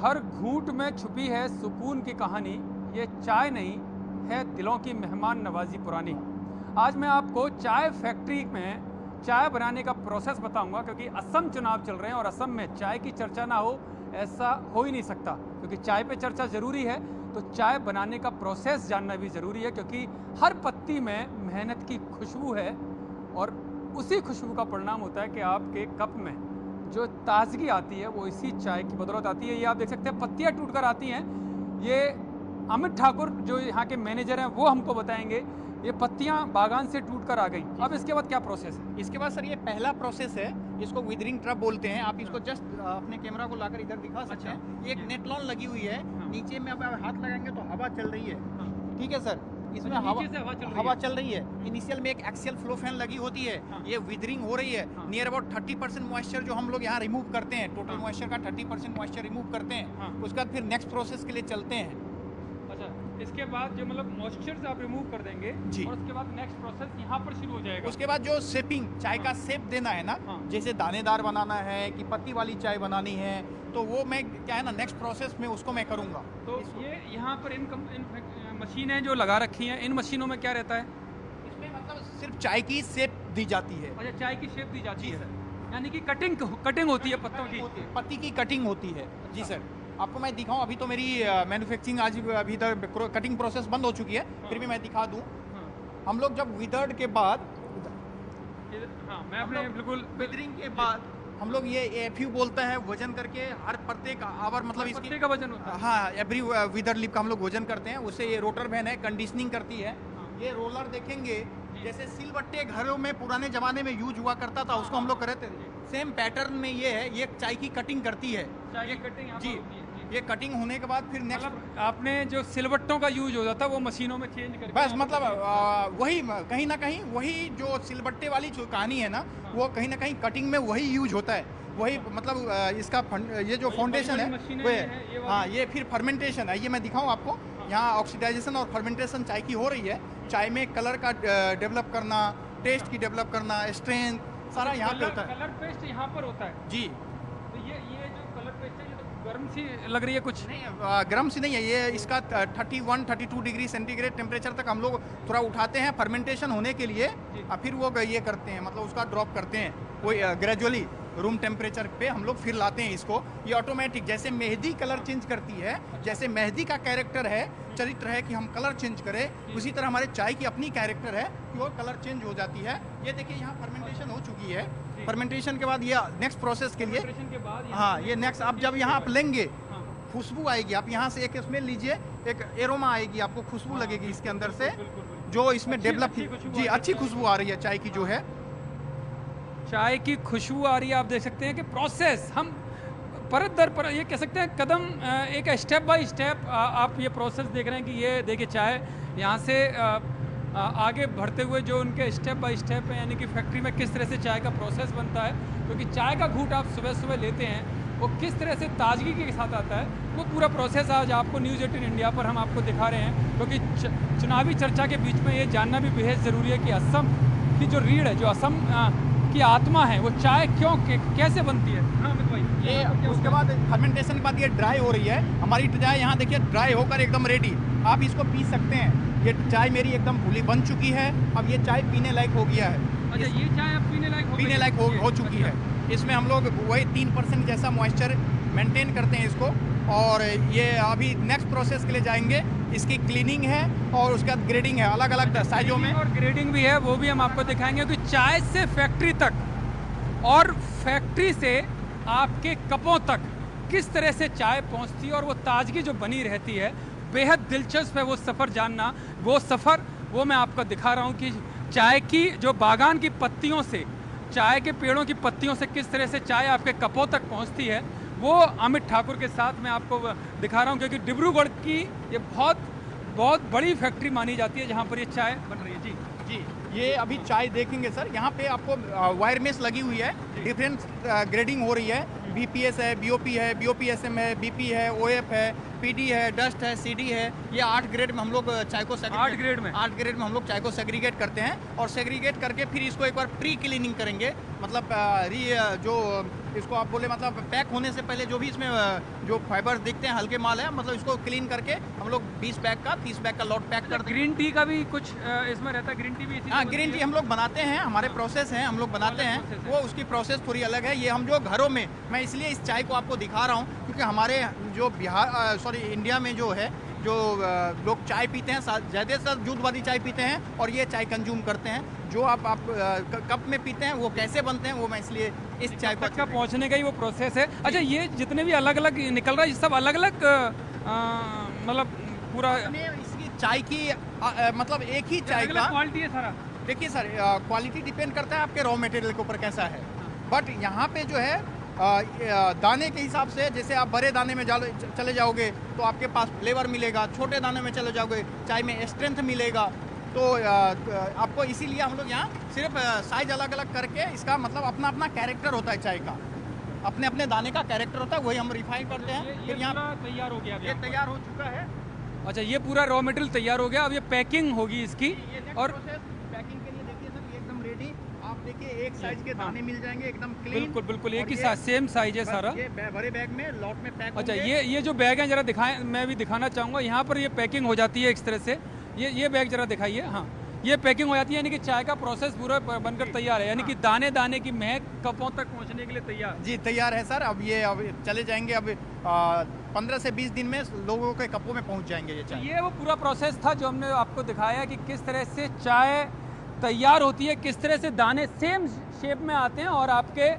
हर घूंट में छुपी है सुकून की कहानी, ये चाय नहीं है दिलों की मेहमान नवाजी पुरानी। आज मैं आपको चाय फैक्ट्री में चाय बनाने का प्रोसेस बताऊंगा, क्योंकि असम चुनाव चल रहे हैं और असम में चाय की चर्चा ना हो ऐसा हो ही नहीं सकता। क्योंकि चाय पे चर्चा ज़रूरी है तो चाय बनाने का प्रोसेस जानना भी ज़रूरी है, क्योंकि हर पत्ती में मेहनत की खुशबू है और उसी खुशबू का परिणाम होता है कि आपके कप में जो ताजगी आती है वो इसी चाय की बदौलत आती है। ये आप देख सकते हैं पत्तियां टूटकर आती हैं। ये अमित ठाकुर जो यहाँ के मैनेजर हैं वो हमको बताएंगे। ये पत्तियां बागान से टूटकर आ गई, अब इसके बाद क्या प्रोसेस है? इसके बाद सर ये पहला प्रोसेस है, इसको विदरिंग ट्रप बोलते हैं। आप इसको जस्ट अपने कैमरा को लाकर इधर दिखा सकते हैं। ये एक नेट लॉन लगी हुई है, नीचे में अब हाथ लगाएंगे तो हवा चल रही है। ठीक है सर, इसमें हवा चल रही है। इनिशियल में एक एक्सियल फ्लो फैन लगी होती है। ये विदरिंग हो रही है। नियर अबाउट 30% मॉइस्चर जो हम लोग यहाँ रिमूव करते हैं, टोटल मॉइस्चर का 30% मॉइस्चर रिमूव करते हैं। उसके बाद फिर नेक्स्ट प्रोसेस के लिए चलते हैं। अच्छा, इसके बाद जो मतलब मॉइस्चर से आप रिमूव कर देंगे जी, और उसके बाद नेक्स्ट प्रोसेस यहाँ पर शुरू हो जाएगा। उसके बाद जो शेपिंग, चाय का शेप देना है ना, जैसे दानेदार बनाना है कि पत्ती वाली चाय बनानी है, तो वो मैं क्या है ना नेक्स्ट प्रोसेस में उसको मैं करूँगा। तो ये यहाँ पर इन मशीनें जो लगा रखी हैं, इन मशीनों में क्या रहता है? इसमें मतलब सिर्फ चाय की शेप दी जाती है। अच्छा, चाय की शेप दी जाती है, यानी कि कटिंग होती है पत्तों की, पत्ती की कटिंग होती है। जी सर, आपको मैं दिखाऊं, अभी तो मेरी मैन्युफैक्चरिंग आज अभी तक कटिंग प्रोसेस बंद हो चुकी है, फिर भी मैं दिखा दूं। हम लोग जब विदर्ड के बाद मैं अपने बिल्कुल विदरिंग के बाद हम लोग ये एफयू बोलता है, वजन करके हर प्रत्येक आवर मतलब इसके का वजन होता है। हाँ, एवरी विदर लीफ का हम लोग वजन करते हैं। उससे ये रोटर वैन है, कंडीशनिंग करती है। ये रोलर देखेंगे जैसे सिलबट्टे घरों में पुराने जमाने में यूज हुआ करता था, उसको हम लोग करते थे। सेम पैटर्न में ये है, ये चाय की कटिंग करती है। चाय की कटिंग जी, ये कटिंग होने के बाद फिर नेक्स्ट मतलब आपने जो सिलबट्टों का यूज होता था वो मशीनों में चेंज करके बस मतलब वही कहीं ना कहीं वही जो सिलबट्टे वाली जो कहानी है ना, वो कहीं ना कहीं कटिंग में वही यूज होता है। वही मतलब इसका ये जो फाउंडेशन है वो है। हाँ, ये फिर फर्मेंटेशन है। ये मैं दिखाऊं आपको, यहाँ ऑक्सीडाइजेशन और फर्मेंटेशन चाय की हो रही है। चाय में कलर का डेवलप करना, टेस्ट की डेवलप करना, स्ट्रेंथ सारा यहाँ पे होता है। कलर पेस्ट यहाँ पर होता है जी। तो ये जो कलर पेस्ट है, ये तो गर्म सी लग रही है कुछ? नहीं, गर्म सी नहीं है ये। इसका 31-32 डिग्री सेंटीग्रेड टेम्परेचर तक हम लोग थोड़ा उठाते हैं फर्मेंटेशन होने के लिए, और फिर वो ये करते हैं, मतलब उसका ड्रॉप करते हैं वो ग्रेजुअली रूम टेम्परेचर पे हम लोग फिर लाते हैं इसको। ये ऑटोमेटिक, जैसे मेहंदी कलर चेंज करती है, जैसे मेहंदी का कैरेक्टर है, चरित्र है कि हम कलर चेंज करें, उसी तरह हमारे चाय की अपनी कैरेक्टर है कि वो कलर चेंज हो जाती है। ये देखिए यहाँ फर्मेंटेशन हो चुकी है। फर्मेंटेशन के बाद ये नेक्स्ट प्रोसेस के लिए, हाँ, ये नेक्स्ट अब जब यहाँ आप लेंगे खुशबू आएगी। आप यहाँ से एक स्मेल लीजिए, एक एरोमा आएगी, आपको खुशबू लगेगी इसके अंदर से, जो इसमें डेवलप जी अच्छी खुशबू आ रही है चाय की जो है। चाय की खुशबू आ रही है। आप देख सकते हैं कि प्रोसेस हम परत दर पर, ये कह सकते हैं कदम एक स्टेप बाय स्टेप आप ये प्रोसेस देख रहे हैं कि ये देखिए चाय यहाँ से आगे बढ़ते हुए जो उनके स्टेप बाय स्टेप है, यानी कि फैक्ट्री में किस तरह से चाय का प्रोसेस बनता है। क्योंकि चाय का घूंट आप सुबह सुबह लेते हैं, वो किस तरह से ताजगी के साथ आता है, वो पूरा प्रोसेस आज आपको न्यूज़ 18 इंडिया पर हम आपको दिखा रहे हैं। क्योंकि चुनावी चर्चा के बीच में ये जानना भी बेहद ज़रूरी है कि असम की जो रीढ़ है, जो असम की आत्मा है, वो चाय कैसे बनती है। हाँ अमित भाई, ये उसके बाद फर्मेंटेशन के बाद ये ड्राई हो रही है हमारी चाय। यहाँ देखिए ड्राई होकर एकदम रेडी, आप इसको पी सकते हैं। ये चाय मेरी एकदम फुली बन चुकी है, अब ये चाय पीने लायक हो गया है। अच्छा, ये चाय अब पीने लायक हो चुकी है। इसमें हम लोग वही 3% जैसा मॉइस्चर मेंटेन करते हैं इसको, और ये अभी नेक्स्ट प्रोसेस के लिए जाएंगे। इसकी क्लीनिंग है और उसके बाद ग्रेडिंग है, अलग अलग साइजों में, और ग्रेडिंग भी है, वो भी हम आपको दिखाएंगे कि चाय से फैक्ट्री तक और फैक्ट्री से आपके कपों तक किस तरह से चाय पहुंचती है और वो ताजगी जो बनी रहती है। बेहद दिलचस्प है वो सफ़र जानना। वो सफ़र वो मैं आपको दिखा रहा हूँ कि चाय की जो बागान की पत्तियों से, चाय के पेड़ों की पत्तियों से किस तरह से चाय आपके कपों तक पहुँचती है, वो अमित ठाकुर के साथ मैं आपको दिखा रहा हूँ। क्योंकि डिब्रूगढ़ की ये बहुत बड़ी फैक्ट्री मानी जाती है जहाँ पर ये चाय बन रही है। जी जी, ये अभी चाय देखेंगे सर, यहाँ पे आपको वायर मेश लगी हुई है, डिफरेंट ग्रेडिंग हो रही है। बीपीएस है, बीओपी है, बीओपीएसएम है, बीपी है, ओएफ है, पीडी है, डस्ट है, सीडी है। ये 8 ग्रेड में हम लोग चाय को 8 ग्रेड में हम लोग चाय को सेग्रीगेट करते हैं, और सेग्रीगेट करके फिर इसको एक बार प्री क्लीनिंग करेंगे। मतलब जो इसको आप बोले मतलब पैक होने से पहले जो भी इसमें जो फाइबर्स दिखते हैं हल्के माल है, मतलब इसको क्लीन करके हम लोग 20 बैग का 30 बैग का लॉट पैक कर देते हैं। ग्रीन टी का भी कुछ इसमें रहता है, ग्रीन टी भी इसी हाँ, से ग्रीन बनती टी है? हम लोग बनाते हैं, हमारे प्रोसेस हैं, हम लोग बनाते हैं, प्रोसेस है। वो उसकी प्रोसेस थोड़ी अलग है। ये हम जो घरों में, मैं इसलिए इस चाय को आपको दिखा रहा हूँ क्योंकि हमारे जो इंडिया में जो है, जो लोग चाय पीते हैं ज़्यादा से दूध वाली चाय पीते हैं और ये चाय कंज्यूम करते हैं। जो आप कप में पीते हैं वो कैसे बनते हैं, वो मैं इसलिए इस चाय को तक का पहुंचने का ही वो प्रोसेस है। अच्छा, ये जितने भी अलग अलग निकल रहा है, ये सब अलग अलग मतलब पूरा इसकी चाय की मतलब एक ही चाय का क्वालिटी है सारा? देखिए सर, क्वालिटी डिपेंड करता है आपके रॉ मटेरियल के ऊपर कैसा है, बट यहाँ पे जो है दाने के हिसाब से, जैसे आप बड़े दाने में चले जाओगे तो आपके पास फ्लेवर मिलेगा, छोटे दाने में चले जाओगे चाय में स्ट्रेंथ मिलेगा। तो आपको इसीलिए हम लोग यहाँ सिर्फ साइज अलग अलग करके, इसका मतलब अपना अपना कैरेक्टर होता है चाय का, अपने अपने दाने का कैरेक्टर होता है, वही हम रिफाइन करते हैं। ये यहाँ तैयार हो गया? ये तैयार हो चुका है। अच्छा, ये पूरा रॉ मटेरियल तैयार हो गया, अब ये पैकिंग होगी इसकी। और पैकिंग के लिए देखिए सर, ये एकदम रेडी। आप देखिए एक साइज के दाने मिल जाएंगे, एकदम क्लीन। बिल्कुल बिल्कुल एक ही सेम साइज है सारा। ये बड़े बैग में लॉट में पैक अच्छा, होंगे। ये जो बैग है जरा दिखाएं, मैं भी दिखाना चाहूँगा। यहाँ पर ये पैकिंग हो जाती है इस तरह से। ये बैग जरा दिखाइए। हाँ, ये पैकिंग हो जाती है, यानी कि चाय का प्रोसेस पूरा बनकर तैयार है, यानी कि दाने दाने की महक कपों तक पहुँचने के लिए तैयार। जी तैयार है सर। अब चले जाएंगे, अब 15 से 20 दिन में लोगों के कपों में पहुंच जाएंगे ये चाय। ये वो पूरा प्रोसेस था जो हमने आपको दिखाया कि किस तरह से चाय तैयार होती है, किस तरह से दाने सेम शेप में आते हैं और आपके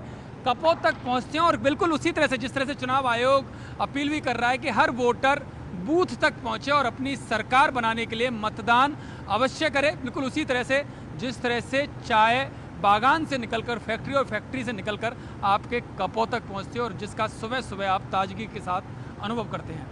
कपों तक पहुंचते हैं। और बिल्कुल उसी तरह से जिस तरह से चुनाव आयोग अपील भी कर रहा है कि हर वोटर बूथ तक पहुंचे और अपनी सरकार बनाने के लिए मतदान अवश्य करे, बिल्कुल उसी तरह से जिस तरह से चाय बागान से निकलकर फैक्ट्री और फैक्ट्री से निकलकर आपके कपों तक पहुंचती है और जिसका सुबह सुबह आप ताजगी के साथ अनुभव करते हैं।